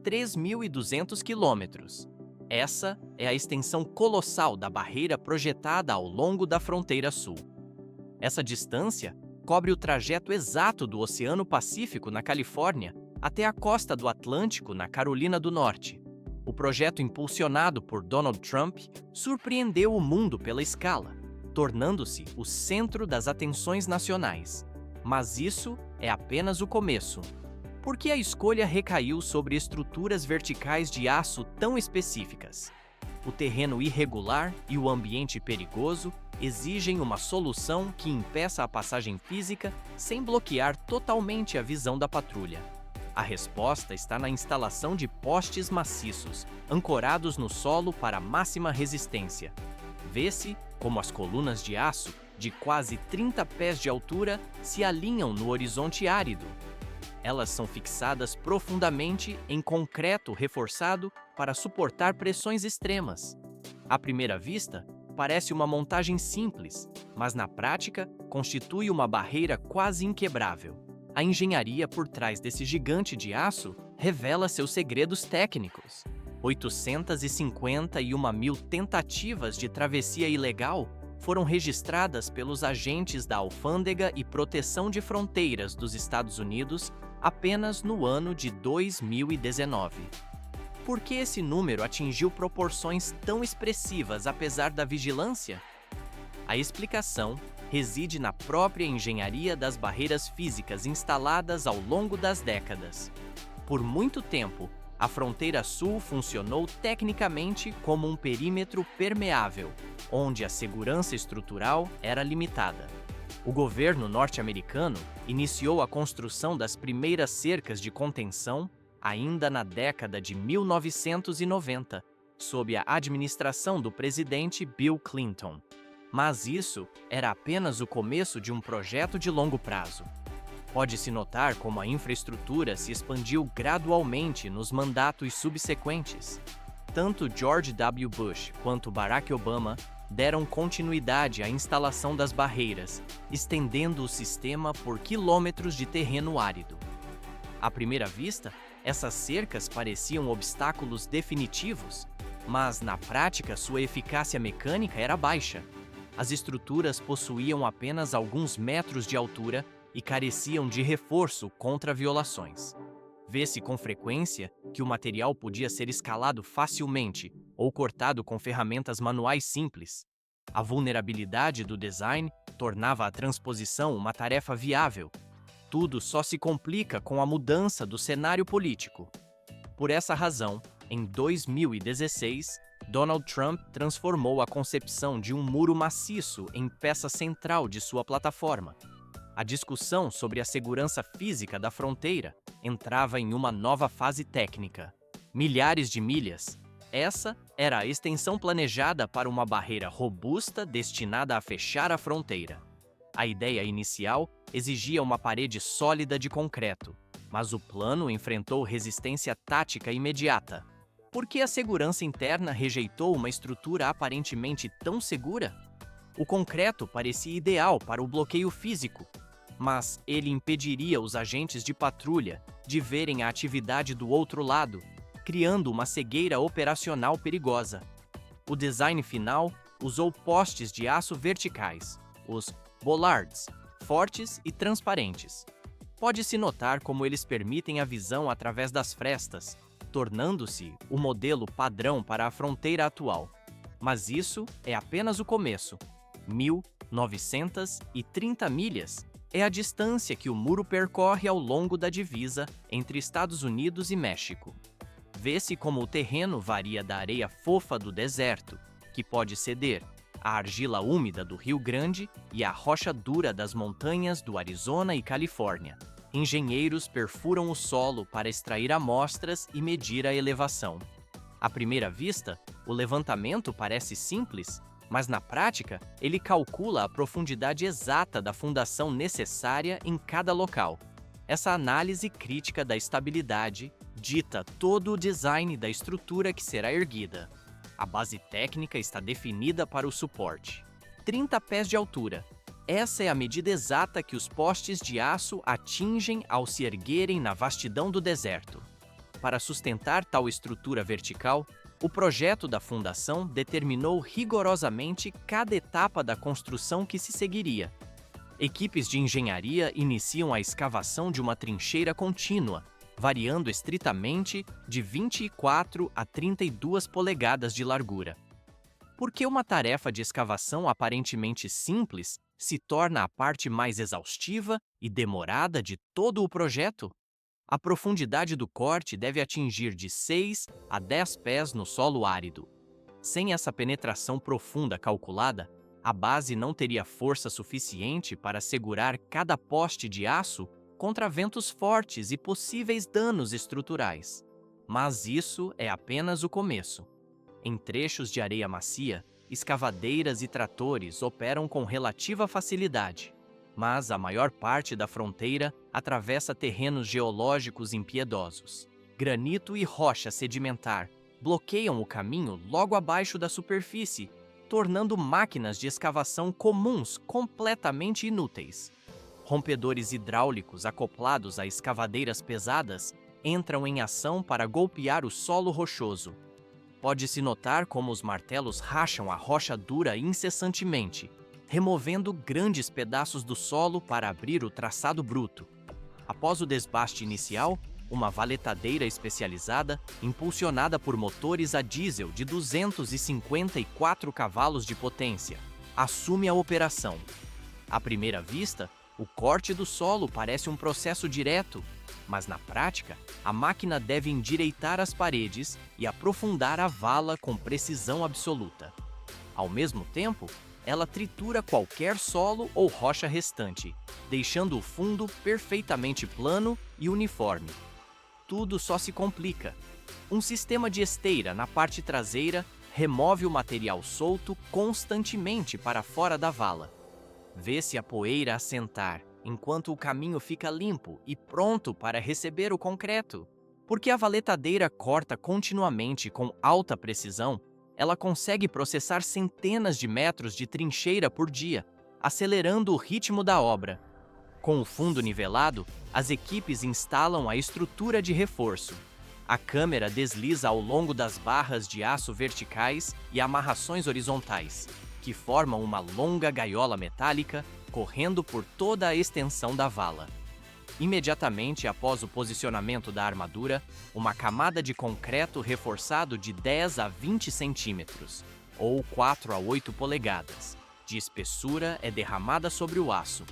3.200 quilômetros. Essa é a extensão colossal da barreira projetada ao longo da fronteira sul. Essa distância cobre o trajeto exato do Oceano Pacífico, na Califórnia, até a costa do Atlântico, na Carolina do Norte. O projeto impulsionado por Donald Trump surpreendeu o mundo pela escala, tornando-se o centro das atenções nacionais. Mas isso é apenas o começo. Por que a escolha recaiu sobre estruturas verticais de aço tão específicas? O terreno irregular e o ambiente perigoso exigem uma solução que impeça a passagem física sem bloquear totalmente a visão da patrulha. A resposta está na instalação de postes maciços, ancorados no solo para máxima resistência. Vê-se como as colunas de aço, de quase 30 pés de altura, se alinham no horizonte árido. Elas são fixadas profundamente em concreto reforçado para suportar pressões extremas. À primeira vista, parece uma montagem simples, mas na prática constitui uma barreira quase inquebrável. A engenharia por trás desse gigante de aço revela seus segredos técnicos. 851.000 tentativas de travessia ilegal foram registradas pelos agentes da Alfândega e Proteção de Fronteiras dos Estados Unidos apenas no ano de 2019. Por que esse número atingiu proporções tão expressivas apesar da vigilância? A explicação reside na própria engenharia das barreiras físicas instaladas ao longo das décadas. Por muito tempo, a fronteira sul funcionou tecnicamente como um perímetro permeável, onde a segurança estrutural era limitada. O governo norte-americano iniciou a construção das primeiras cercas de contenção ainda na década de 1990, sob a administração do presidente Bill Clinton. Mas isso era apenas o começo de um projeto de longo prazo. Pode-se notar como a infraestrutura se expandiu gradualmente nos mandatos subsequentes. Tanto George W. Bush quanto Barack Obama deram continuidade à instalação das barreiras, estendendo o sistema por quilômetros de terreno árido. À primeira vista, essas cercas pareciam obstáculos definitivos, mas na prática sua eficácia mecânica era baixa. As estruturas possuíam apenas alguns metros de altura e careciam de reforço contra violações. Vê-se com frequência que o material podia ser escalado facilmente ou cortado com ferramentas manuais simples. A vulnerabilidade do design tornava a transposição uma tarefa viável. Tudo só se complica com a mudança do cenário político. Por essa razão, em 2016, Donald Trump transformou a concepção de um muro maciço em peça central de sua plataforma. A discussão sobre a segurança física da fronteira entrava em uma nova fase técnica. Milhares de milhas. Essa era a extensão planejada para uma barreira robusta destinada a fechar a fronteira. A ideia inicial exigia uma parede sólida de concreto, mas o plano enfrentou resistência tática imediata. Por que a segurança interna rejeitou uma estrutura aparentemente tão segura? O concreto parecia ideal para o bloqueio físico, mas ele impediria os agentes de patrulha de verem a atividade do outro lado, criando uma cegueira operacional perigosa. O design final usou postes de aço verticais, os bollards, fortes e transparentes. Pode-se notar como eles permitem a visão através das frestas, tornando-se o modelo padrão para a fronteira atual. Mas isso é apenas o começo. 1.930 milhas é a distância que o muro percorre ao longo da divisa entre Estados Unidos e México. Vê-se como o terreno varia da areia fofa do deserto, que pode ceder, à argila úmida do Rio Grande e à rocha dura das montanhas do Arizona e Califórnia. Engenheiros perfuram o solo para extrair amostras e medir a elevação. À primeira vista, o levantamento parece simples, mas na prática, ele calcula a profundidade exata da fundação necessária em cada local. Essa análise crítica da estabilidade dita todo o design da estrutura que será erguida. A base técnica está definida para o suporte. 30 pés de altura. Essa é a medida exata que os postes de aço atingem ao se erguerem na vastidão do deserto. Para sustentar tal estrutura vertical, o projeto da fundação determinou rigorosamente cada etapa da construção que se seguiria. Equipes de engenharia iniciam a escavação de uma trincheira contínua, variando estritamente de 24 a 32 polegadas de largura. Por que uma tarefa de escavação aparentemente simples se torna a parte mais exaustiva e demorada de todo o projeto? A profundidade do corte deve atingir de 6 a 10 pés no solo árido. Sem essa penetração profunda calculada, a base não teria força suficiente para segurar cada poste de aço contra ventos fortes e possíveis danos estruturais. Mas isso é apenas o começo. Em trechos de areia macia, escavadeiras e tratores operam com relativa facilidade, mas a maior parte da fronteira atravessa terrenos geológicos impiedosos. Granito e rocha sedimentar bloqueiam o caminho logo abaixo da superfície, tornando máquinas de escavação comuns completamente inúteis. Rompedores hidráulicos acoplados a escavadeiras pesadas entram em ação para golpear o solo rochoso. Pode-se notar como os martelos racham a rocha dura incessantemente, removendo grandes pedaços do solo para abrir o traçado bruto. Após o desbaste inicial, uma valetadeira especializada, impulsionada por motores a diesel de 254 cavalos de potência, assume a operação. À primeira vista, o corte do solo parece um processo direto, mas na prática, a máquina deve endireitar as paredes e aprofundar a vala com precisão absoluta. Ao mesmo tempo, ela tritura qualquer solo ou rocha restante, deixando o fundo perfeitamente plano e uniforme. Tudo só se complica. Um sistema de esteira na parte traseira remove o material solto constantemente para fora da vala. Vê-se a poeira assentar, enquanto o caminho fica limpo e pronto para receber o concreto. Porque a valetadeira corta continuamente com alta precisão, ela consegue processar centenas de metros de trincheira por dia, acelerando o ritmo da obra. Com o fundo nivelado, as equipes instalam a estrutura de reforço. A câmera desliza ao longo das barras de aço verticais e amarrações horizontais, que formam uma longa gaiola metálica correndo por toda a extensão da vala. Imediatamente após o posicionamento da armadura, uma camada de concreto reforçado de 10 a 20 centímetros, ou 4 a 8 polegadas, de espessura é derramada sobre o aço.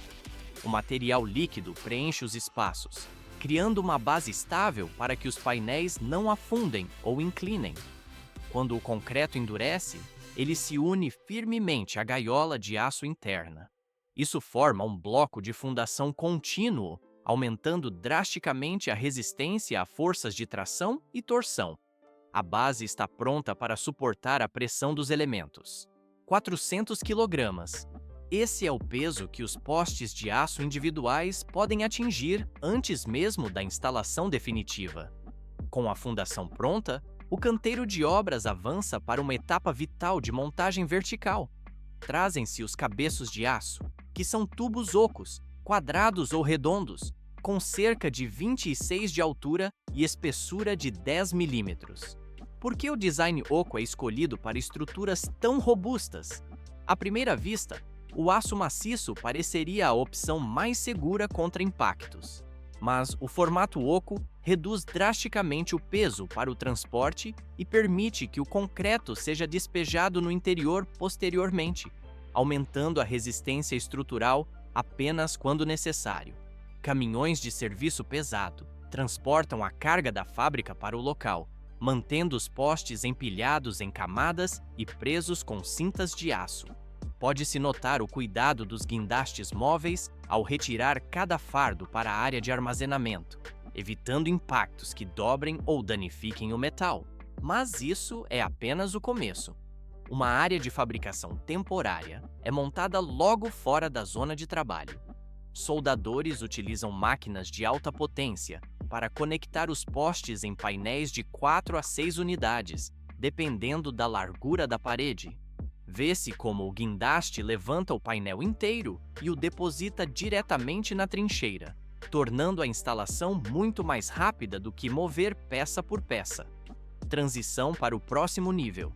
O material líquido preenche os espaços, criando uma base estável para que os painéis não afundem ou inclinem. Quando o concreto endurece, ele se une firmemente à gaiola de aço interna. Isso forma um bloco de fundação contínuo, aumentando drasticamente a resistência a forças de tração e torção. A base está pronta para suportar a pressão dos elementos. 400 kg. Esse é o peso que os postes de aço individuais podem atingir antes mesmo da instalação definitiva. Com a fundação pronta, o canteiro de obras avança para uma etapa vital de montagem vertical. Trazem-se os cabeços de aço, que são tubos ocos, quadrados ou redondos, com cerca de 26 de altura e espessura de 10 milímetros. Por que o design oco é escolhido para estruturas tão robustas? À primeira vista, o aço maciço pareceria a opção mais segura contra impactos. Mas o formato oco reduz drasticamente o peso para o transporte e permite que o concreto seja despejado no interior posteriormente, aumentando a resistência estrutural apenas quando necessário. Caminhões de serviço pesado transportam a carga da fábrica para o local, mantendo os postes empilhados em camadas e presos com cintas de aço. Pode-se notar o cuidado dos guindastes móveis ao retirar cada fardo para a área de armazenamento, evitando impactos que dobrem ou danifiquem o metal. Mas isso é apenas o começo. Uma área de fabricação temporária é montada logo fora da zona de trabalho. Soldadores utilizam máquinas de alta potência para conectar os postes em painéis de 4 a 6 unidades, dependendo da largura da parede. Vê-se como o guindaste levanta o painel inteiro e o deposita diretamente na trincheira. tornando a instalação muito mais rápida do que mover peça por peça. Transição para o próximo nível.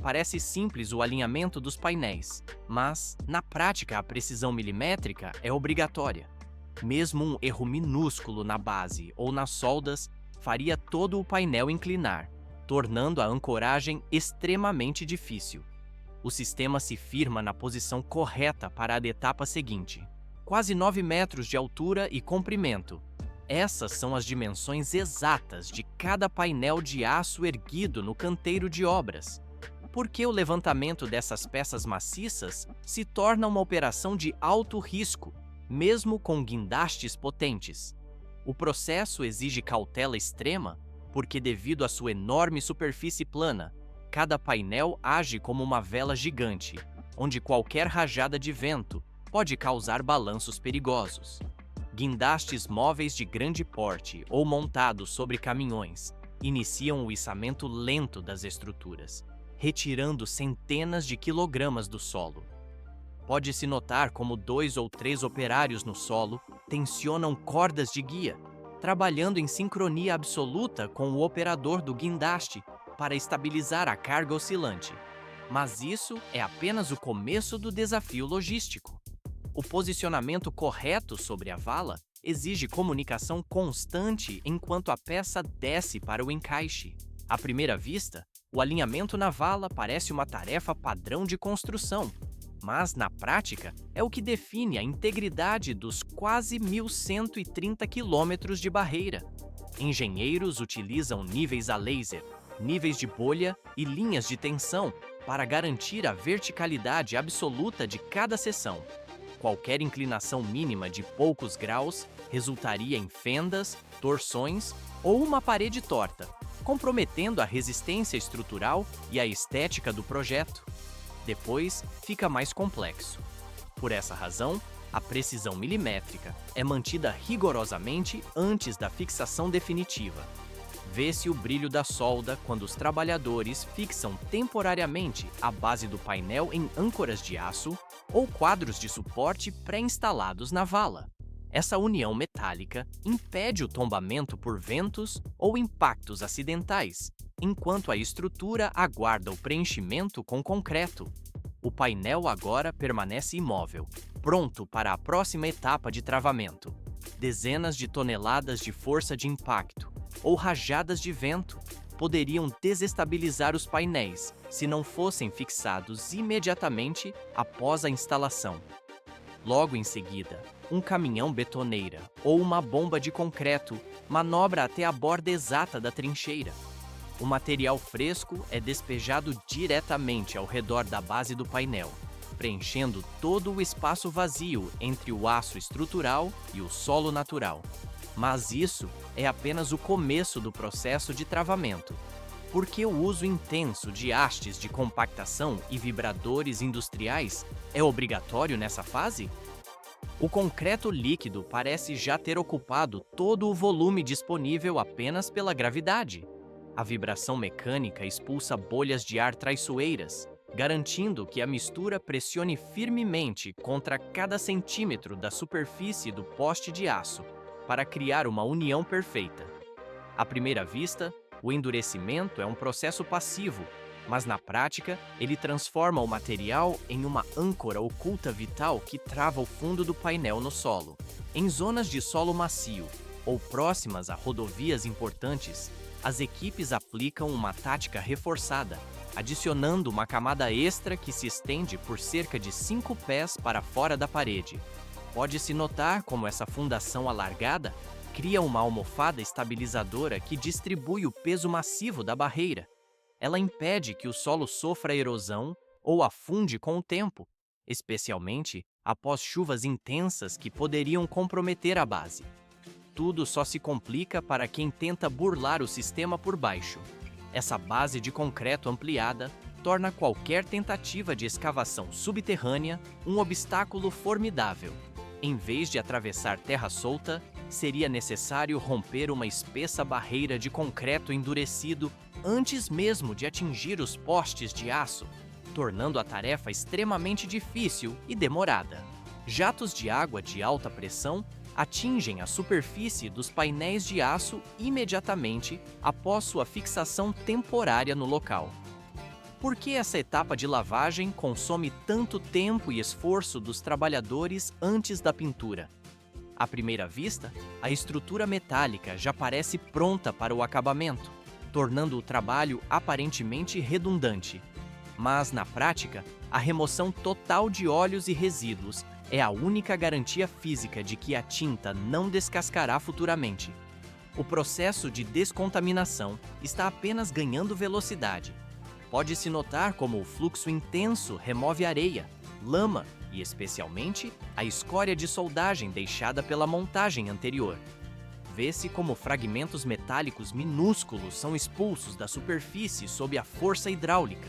Parece simples o alinhamento dos painéis, mas, na prática, a precisão milimétrica é obrigatória. Mesmo um erro minúsculo na base ou nas soldas faria todo o painel inclinar, tornando a ancoragem extremamente difícil. O sistema se firma na posição correta para a etapa seguinte. Quase 9 metros de altura e comprimento. Essas são as dimensões exatas de cada painel de aço erguido no canteiro de obras. Porque o levantamento dessas peças maciças se torna uma operação de alto risco, mesmo com guindastes potentes. O processo exige cautela extrema, porque devido à sua enorme superfície plana, cada painel age como uma vela gigante, onde qualquer rajada de vento pode causar balanços perigosos. Guindastes móveis de grande porte ou montados sobre caminhões iniciam o içamento lento das estruturas, retirando centenas de quilogramas do solo. Pode-se notar como 2 ou 3 operários no solo tensionam cordas de guia, trabalhando em sincronia absoluta com o operador do guindaste para estabilizar a carga oscilante. Mas isso é apenas o começo do desafio logístico. O posicionamento correto sobre a vala exige comunicação constante enquanto a peça desce para o encaixe. À primeira vista, o alinhamento na vala parece uma tarefa padrão de construção, mas, na prática, é o que define a integridade dos quase 1.130 quilômetros de barreira. Engenheiros utilizam níveis a laser, níveis de bolha e linhas de tensão para garantir a verticalidade absoluta de cada seção. Qualquer inclinação mínima de poucos graus resultaria em fendas, torções ou uma parede torta, comprometendo a resistência estrutural e a estética do projeto. Depois, fica mais complexo. Por essa razão, a precisão milimétrica é mantida rigorosamente antes da fixação definitiva. Vê-se o brilho da solda quando os trabalhadores fixam temporariamente a base do painel em âncoras de aço ou quadros de suporte pré-instalados na vala. Essa união metálica impede o tombamento por ventos ou impactos acidentais, enquanto a estrutura aguarda o preenchimento com concreto. O painel agora permanece imóvel, pronto para a próxima etapa de travamento. Dezenas de toneladas de força de impacto ou rajadas de vento poderiam desestabilizar os painéis se não fossem fixados imediatamente após a instalação. Logo em seguida, um caminhão betoneira ou uma bomba de concreto manobra até a borda exata da trincheira. O material fresco é despejado diretamente ao redor da base do painel, preenchendo todo o espaço vazio entre o aço estrutural e o solo natural. Mas isso é apenas o começo do processo de travamento, porque o uso intenso de hastes de compactação e vibradores industriais é obrigatório nessa fase? O concreto líquido parece já ter ocupado todo o volume disponível apenas pela gravidade. A vibração mecânica expulsa bolhas de ar traiçoeiras, garantindo que a mistura pressione firmemente contra cada centímetro da superfície do poste de aço, para criar uma união perfeita. À primeira vista, o endurecimento é um processo passivo, mas na prática, ele transforma o material em uma âncora oculta vital que trava o fundo do painel no solo. Em zonas de solo macio ou próximas a rodovias importantes, as equipes aplicam uma tática reforçada, adicionando uma camada extra que se estende por cerca de 5 pés para fora da parede. Pode-se notar como essa fundação alargada cria uma almofada estabilizadora que distribui o peso massivo da barreira. Ela impede que o solo sofra erosão ou afunde com o tempo, especialmente após chuvas intensas que poderiam comprometer a base. Tudo só se complica para quem tenta burlar o sistema por baixo. Essa base de concreto ampliada torna qualquer tentativa de escavação subterrânea um obstáculo formidável. Em vez de atravessar terra solta, seria necessário romper uma espessa barreira de concreto endurecido antes mesmo de atingir os postes de aço, tornando a tarefa extremamente difícil e demorada. Jatos de água de alta pressão atingem a superfície dos painéis de aço imediatamente após sua fixação temporária no local. Por que essa etapa de lavagem consome tanto tempo e esforço dos trabalhadores antes da pintura? À primeira vista, a estrutura metálica já parece pronta para o acabamento, tornando o trabalho aparentemente redundante. Mas, na prática, a remoção total de óleos e resíduos é a única garantia física de que a tinta não descascará futuramente. O processo de descontaminação está apenas ganhando velocidade. Pode-se notar como o fluxo intenso remove areia, lama e, especialmente, a escória de soldagem deixada pela montagem anterior. Vê-se como fragmentos metálicos minúsculos são expulsos da superfície sob a força hidráulica.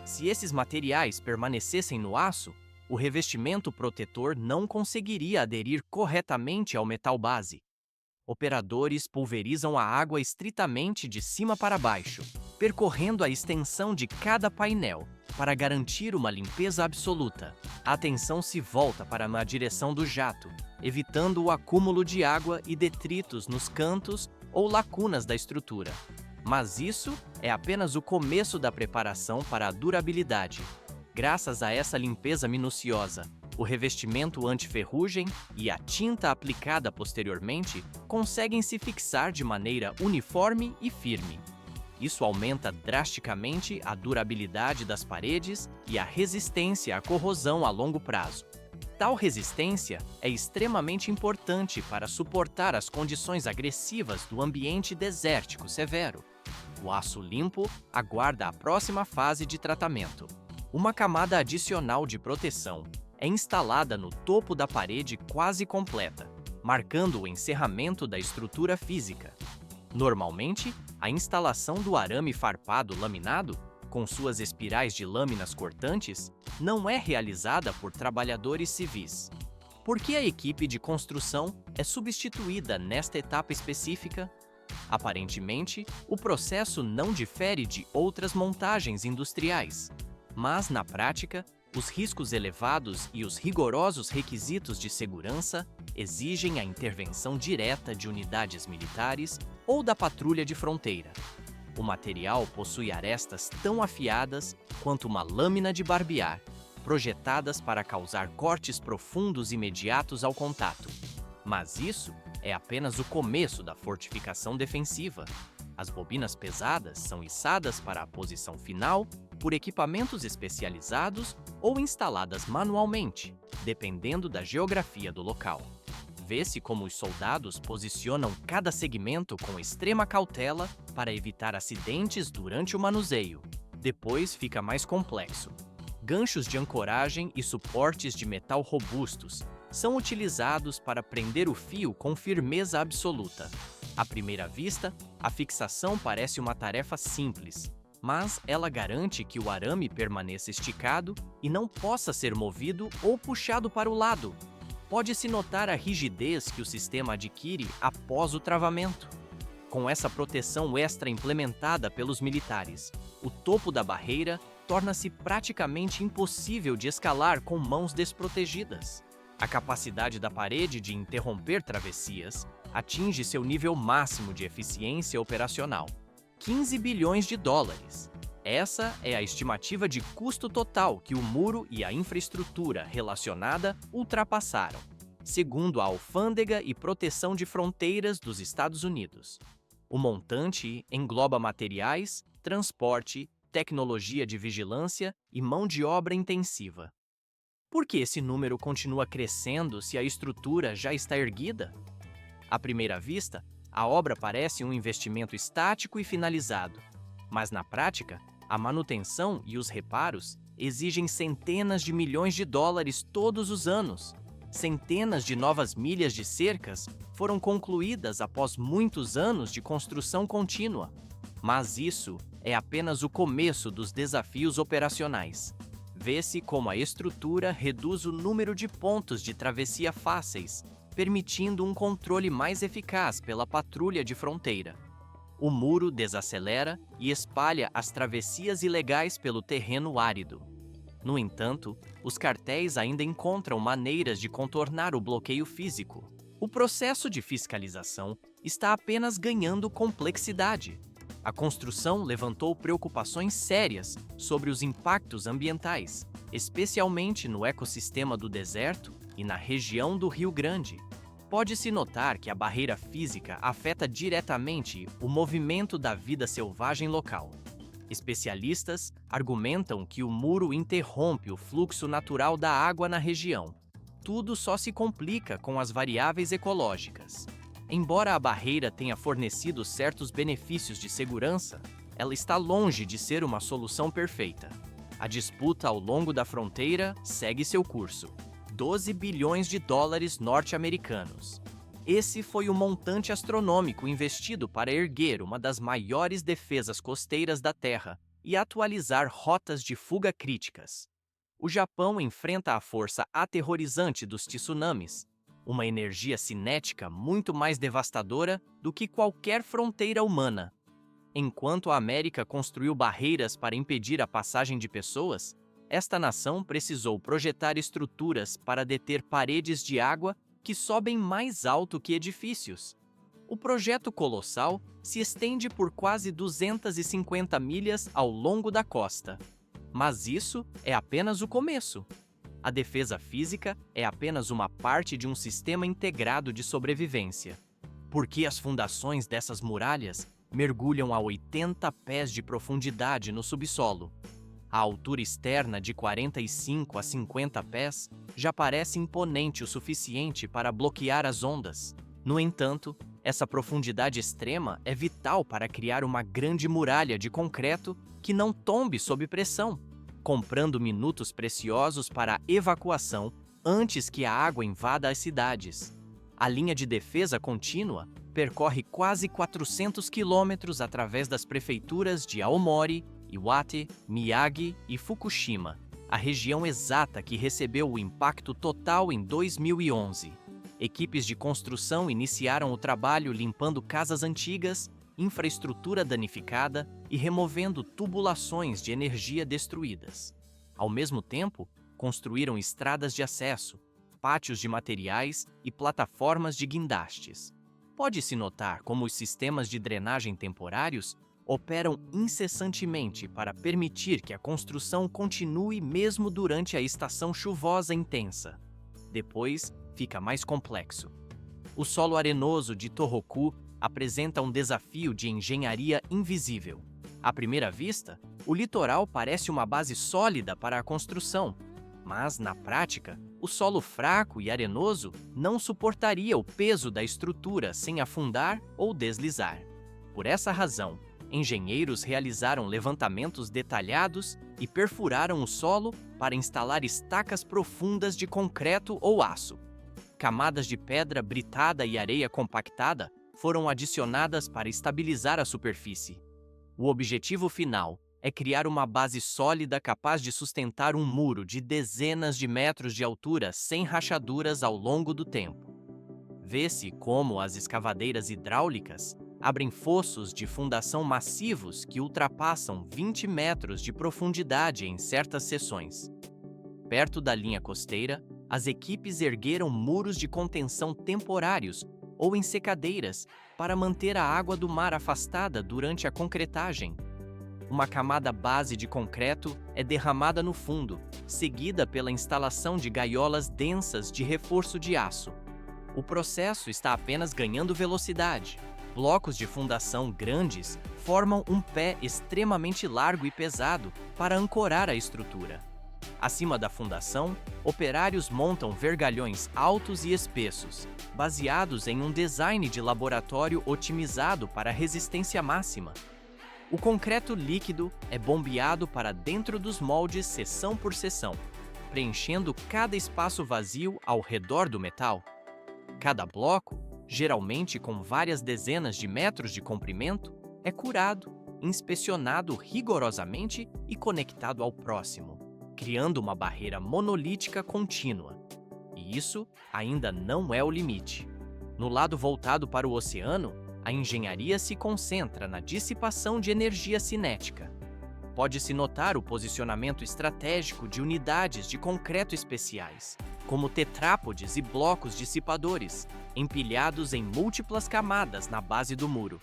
Se esses materiais permanecessem no aço, o revestimento protetor não conseguiria aderir corretamente ao metal base. Operadores pulverizam a água estritamente de cima para baixo, percorrendo a extensão de cada painel, para garantir uma limpeza absoluta. A atenção se volta para a direção do jato, evitando o acúmulo de água e detritos nos cantos ou lacunas da estrutura. Mas isso é apenas o começo da preparação para a durabilidade. Graças a essa limpeza minuciosa, o revestimento anti-ferrugem e a tinta aplicada posteriormente conseguem se fixar de maneira uniforme e firme. Isso aumenta drasticamente a durabilidade das paredes e a resistência à corrosão a longo prazo. Tal resistência é extremamente importante para suportar as condições agressivas do ambiente desértico severo. O aço limpo aguarda a próxima fase de tratamento. Uma camada adicional de proteção é instalada no topo da parede quase completa, marcando o encerramento da estrutura física. Normalmente, a instalação do arame farpado laminado, com suas espirais de lâminas cortantes, não é realizada por trabalhadores civis. Por que a equipe de construção é substituída nesta etapa específica? Aparentemente, o processo não difere de outras montagens industriais, mas, na prática, os riscos elevados e os rigorosos requisitos de segurança exigem a intervenção direta de unidades militares ou da patrulha de fronteira. O material possui arestas tão afiadas quanto uma lâmina de barbear, projetadas para causar cortes profundos imediatos ao contato. Mas isso é apenas o começo da fortificação defensiva. As bobinas pesadas são içadas para a posição final por equipamentos especializados ou instaladas manualmente, dependendo da geografia do local. Vê-se como os soldados posicionam cada segmento com extrema cautela para evitar acidentes durante o manuseio. Depois fica mais complexo. Ganchos de ancoragem e suportes de metal robustos são utilizados para prender o fio com firmeza absoluta. À primeira vista, a fixação parece uma tarefa simples, mas ela garante que o arame permaneça esticado e não possa ser movido ou puxado para o lado. Pode-se notar a rigidez que o sistema adquire após o travamento. Com essa proteção extra implementada pelos militares, o topo da barreira torna-se praticamente impossível de escalar com mãos desprotegidas. A capacidade da parede de interromper travessias atinge seu nível máximo de eficiência operacional: 15 bilhões de dólares. Essa é a estimativa de custo total que o muro e a infraestrutura relacionada ultrapassaram, segundo a Alfândega e Proteção de Fronteiras dos Estados Unidos. O montante engloba materiais, transporte, tecnologia de vigilância e mão de obra intensiva. Por que esse número continua crescendo se a estrutura já está erguida? À primeira vista, a obra parece um investimento estático e finalizado, mas na prática, a manutenção e os reparos exigem centenas de milhões de dólares todos os anos. Centenas de novas milhas de cercas foram concluídas após muitos anos de construção contínua. Mas isso é apenas o começo dos desafios operacionais. Vê-se como a estrutura reduz o número de pontos de travessia fáceis, permitindo um controle mais eficaz pela patrulha de fronteira. O muro desacelera e espalha as travessias ilegais pelo terreno árido. No entanto, os cartéis ainda encontram maneiras de contornar o bloqueio físico. O processo de fiscalização está apenas ganhando complexidade. A construção levantou preocupações sérias sobre os impactos ambientais, especialmente no ecossistema do deserto e na região do Rio Grande. Pode-se notar que a barreira física afeta diretamente o movimento da vida selvagem local. Especialistas argumentam que o muro interrompe o fluxo natural da água na região. Tudo só se complica com as variáveis ecológicas. Embora a barreira tenha fornecido certos benefícios de segurança, ela está longe de ser uma solução perfeita. A disputa ao longo da fronteira segue seu curso. 12 bilhões de dólares norte-americanos. Esse foi o montante astronômico investido para erguer uma das maiores defesas costeiras da Terra e atualizar rotas de fuga críticas. O Japão enfrenta a força aterrorizante dos tsunamis, uma energia cinética muito mais devastadora do que qualquer fronteira humana. Enquanto a América construiu barreiras para impedir a passagem de pessoas, esta nação precisou projetar estruturas para deter paredes de água que sobem mais alto que edifícios. O projeto colossal se estende por quase 250 milhas ao longo da costa. Mas isso é apenas o começo. A defesa física é apenas uma parte de um sistema integrado de sobrevivência. Porque as fundações dessas muralhas mergulham a 80 pés de profundidade no subsolo. A altura externa de 45 a 50 pés já parece imponente o suficiente para bloquear as ondas. No entanto, essa profundidade extrema é vital para criar uma grande muralha de concreto que não tombe sob pressão, comprando minutos preciosos para a evacuação antes que a água invada as cidades. A linha de defesa contínua percorre quase 400 quilômetros através das prefeituras de Aomori, Iwate, Miyagi e Fukushima, a região exata que recebeu o impacto total em 2011. Equipes de construção iniciaram o trabalho limpando casas antigas, infraestrutura danificada e removendo tubulações de energia destruídas. Ao mesmo tempo, construíram estradas de acesso, pátios de materiais e plataformas de guindastes. Pode-se notar como os sistemas de drenagem temporários operam incessantemente para permitir que a construção continue mesmo durante a estação chuvosa intensa. Depois, fica mais complexo. O solo arenoso de Tohoku apresenta um desafio de engenharia invisível. À primeira vista, o litoral parece uma base sólida para a construção, mas, na prática, o solo fraco e arenoso não suportaria o peso da estrutura sem afundar ou deslizar. Por essa razão, engenheiros realizaram levantamentos detalhados e perfuraram o solo para instalar estacas profundas de concreto ou aço. Camadas de pedra britada e areia compactada foram adicionadas para estabilizar a superfície. O objetivo final é criar uma base sólida capaz de sustentar um muro de dezenas de metros de altura sem rachaduras ao longo do tempo. Vê-se como as escavadeiras hidráulicas abrem fossos de fundação massivos que ultrapassam 20 metros de profundidade em certas seções. Perto da linha costeira, as equipes ergueram muros de contenção temporários ou ensecadeiras para manter a água do mar afastada durante a concretagem. Uma camada base de concreto é derramada no fundo, seguida pela instalação de gaiolas densas de reforço de aço. O processo está apenas ganhando velocidade. Blocos de fundação grandes formam um pé extremamente largo e pesado para ancorar a estrutura. Acima da fundação, operários montam vergalhões altos e espessos, baseados em um design de laboratório otimizado para resistência máxima. O concreto líquido é bombeado para dentro dos moldes seção por seção, preenchendo cada espaço vazio ao redor do metal. Cada bloco, geralmente com várias dezenas de metros de comprimento, é curado, inspecionado rigorosamente e conectado ao próximo, criando uma barreira monolítica contínua. E isso ainda não é o limite. No lado voltado para o oceano, a engenharia se concentra na dissipação de energia cinética. Pode-se notar o posicionamento estratégico de unidades de concreto especiais, como tetrápodes e blocos dissipadores, empilhados em múltiplas camadas na base do muro.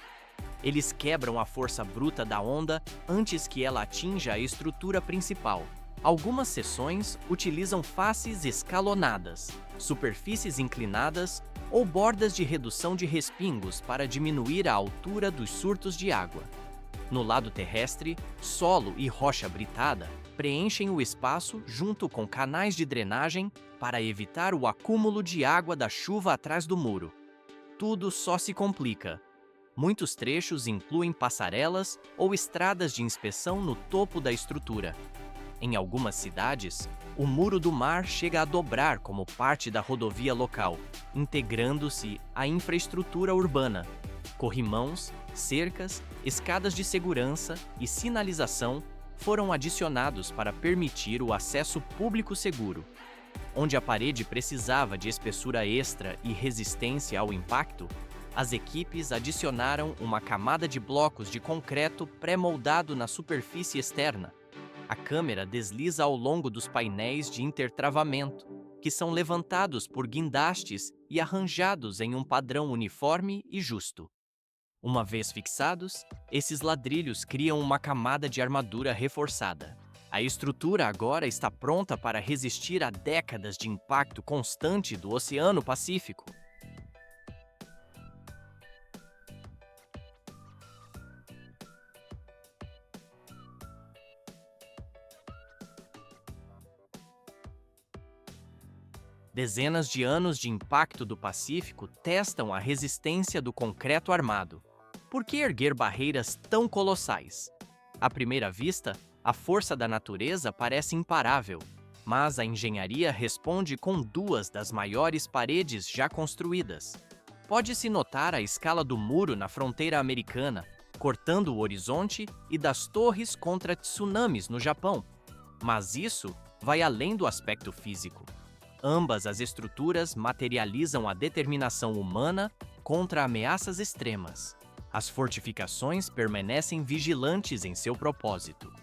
Eles quebram a força bruta da onda antes que ela atinja a estrutura principal. Algumas seções utilizam faces escalonadas, superfícies inclinadas ou bordas de redução de respingos para diminuir a altura dos surtos de água. No lado terrestre, solo e rocha britada preenchem o espaço junto com canais de drenagem para evitar o acúmulo de água da chuva atrás do muro. Tudo só se complica. Muitos trechos incluem passarelas ou estradas de inspeção no topo da estrutura. Em algumas cidades, o Muro do Mar chega a dobrar como parte da rodovia local, integrando-se à infraestrutura urbana. Corrimãos, cercas, escadas de segurança e sinalização foram adicionados para permitir o acesso público seguro. Onde a parede precisava de espessura extra e resistência ao impacto, as equipes adicionaram uma camada de blocos de concreto pré-moldado na superfície externa. A câmera desliza ao longo dos painéis de intertravamento, que são levantados por guindastes e arranjados em um padrão uniforme e justo. Uma vez fixados, esses ladrilhos criam uma camada de armadura reforçada. A estrutura agora está pronta para resistir a décadas de impacto constante do Oceano Pacífico. Dezenas de anos de impacto do Pacífico testam a resistência do concreto armado. Por que erguer barreiras tão colossais? À primeira vista, a força da natureza parece imparável, mas a engenharia responde com duas das maiores paredes já construídas. Pode-se notar a escala do muro na fronteira americana, cortando o horizonte, e das torres contra tsunamis no Japão. Mas isso vai além do aspecto físico. Ambas as estruturas materializam a determinação humana contra ameaças extremas. As fortificações permanecem vigilantes em seu propósito.